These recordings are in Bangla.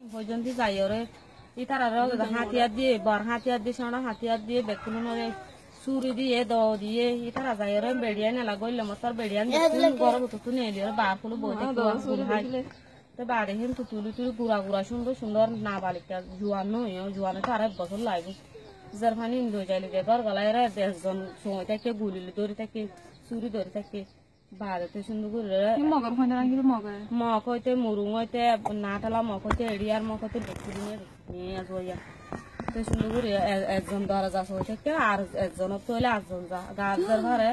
পর্যন্ত যাই ওরে ইতার হাতিয়ার দিয়ে বর হাতিয়ার দিয়ে সোনা হাতিয়ার দিয়ে বেকুনরে চুরি দিয়ে দ দিয়ে ইতার যাই ওরে বেড়িয়া নেলা গইলে মতর বেড়িয়া গরম তো নিয়ে দিয়ে বার ফুল বই তো বাড়ি হেন তো তুলি তুলি গুড়া গুড়া সুন্দর সুন্দর না বালিকা জুয়ান নয় জুয়ানে তো আর এক বছর লাগবে যার ফানি ইন্দো যাইলে ঘর গলায় 10 জন সময় থেকে গুলিলে দড়ি থেকে চুরি দড়ি থেকে বাড়িতে সুন্দর করে মগ হইতে মুরুং হইতে নাটালা মগ হইতে এড়িয়ার মগ হইতে নিয়ে জয়া তো সুন্দর করে একজন দরজা সই থেকে আর একজনের তৈলে 8 জন যা গাছের ঘরে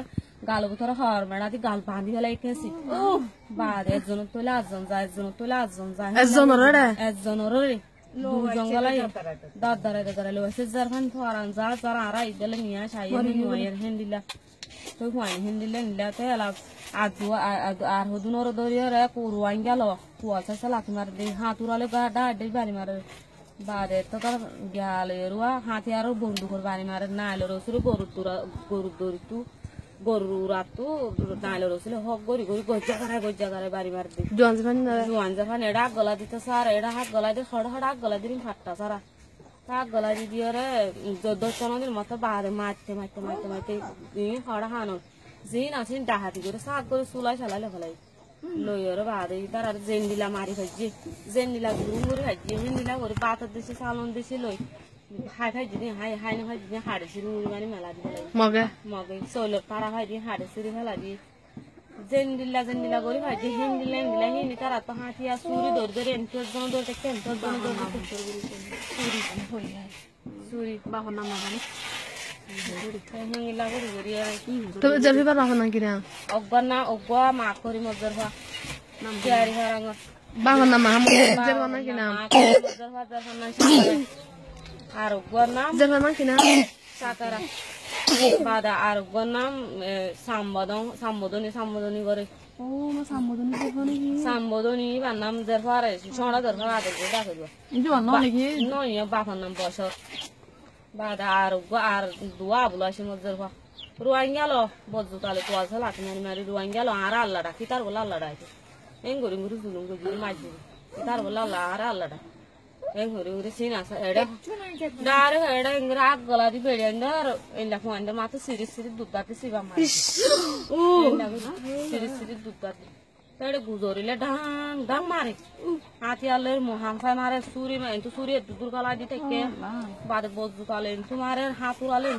গাল ভিতরে হর মেড়া দি গাল বাঁধি ফেলে এঁকেছি বাদ একজনের তৈলে 8 জন যায় একজনের তৈলে 8 জন যায় একজনের জঙ্গলাই দাঁড়াইলে ওইসে যার ফান ফরান যা যারা আর ইদালে নিয়ে সাইয়ে নিয়ে হেন্দিলা তো হুয়াইনি হেন্দিলে নিলাতে এলা আর হদুনর দরিয়ারে কুরুয়াইন গেল কুয়াশা লাথি মার দি হাতুরালে গাডা আড্ডি বাড়ি মারে বারে তো তার গেলে রুয়া হাতি আর বন্দুকর বাড়ি মারে নাইলে রসুরে গরুর দরিতু গরু রাতু নাইলে রসুলে হক গরি গরি গজ্জা করে বাড়ি মার দি জোয়ান জাফান এডা হাত গলা দিতে সার এডা হাত গলা দিয়ে খড় হাত গলা দিন ফাটটা সারা হাত গলা দিয়ে রে 14 দিন মতো বারে মারতে খড় হানো জিন আছেন ডাহাতি করে শাক করে চুলাই চালালে ফেলাই লই ওরে বাদে তার আর জেন দিলা মারি ভাজি জেন দিলা গুরু করে ভাজি জেন দিলা করে পাতার দেশে চালন দেশে লই হাই ভাজি দিন হাই না ভাজি দিন হাড়ে সিরি মুড়ি মারি মেলা দি ফেলাই মগে চৈলত পাড়া ভাই দিয়ে হাড়ে সিরি ফেলা দি জেন দিলা করে ভাজি হিন দিলা হিন তার তো হাতিয়া চুরি ধরে এনটোর জন ধরে থেকে এনটোর জন ধরে চুরি বাহন নাম জানি তো জলফি বার বাহন নাম কিনা অগনা অগা মা করি মজর হওয়া নাম তিয়ারি হারাঙ্গ বাহন নাম জলফি নাম কিনা মজর হওয়া জলফি নাম আর অগা নাম জলফি নাম কিনা সাতারা বাদা আর অগা নাম সম্বোধনী করে ও মা সম্বোধনী বা নাম জলফি আর সোনা জলফি আদর করে ডাকে গো ইন্দু অন্য নাকি নয় বাপন নাম বছর বাদা আর দোয়া বুলাসি মজর হওয়া রুয়াইন গেল বজ্জু তালে কুয়াশা লাঠি মারি রুয়াইন গেল আর আল্লাহ ডাকি তার বলে আল্লাহ ডাকে এন গরি মুড়ি জুলুম গজি মাঝি তার বলে আল্লাহ আর আল্লাহ ডাক এন ঘুরে সিন আসা এডা ডারে এডা ইংরা আগ গলা দি বেড়েন্দার এন্ডা ফুয়ান্ডা মাথা সিরি দুধদাতে সিবা মারি সিরি দুধদাতে তাড়ে গুজরিলে ডাং মারে হাতিয়ালের মহাংসায় মারে সুরি মে তো সুরি দূর গলা দি থেকে বাদে বজ্জু তালে মারে হাতুরালে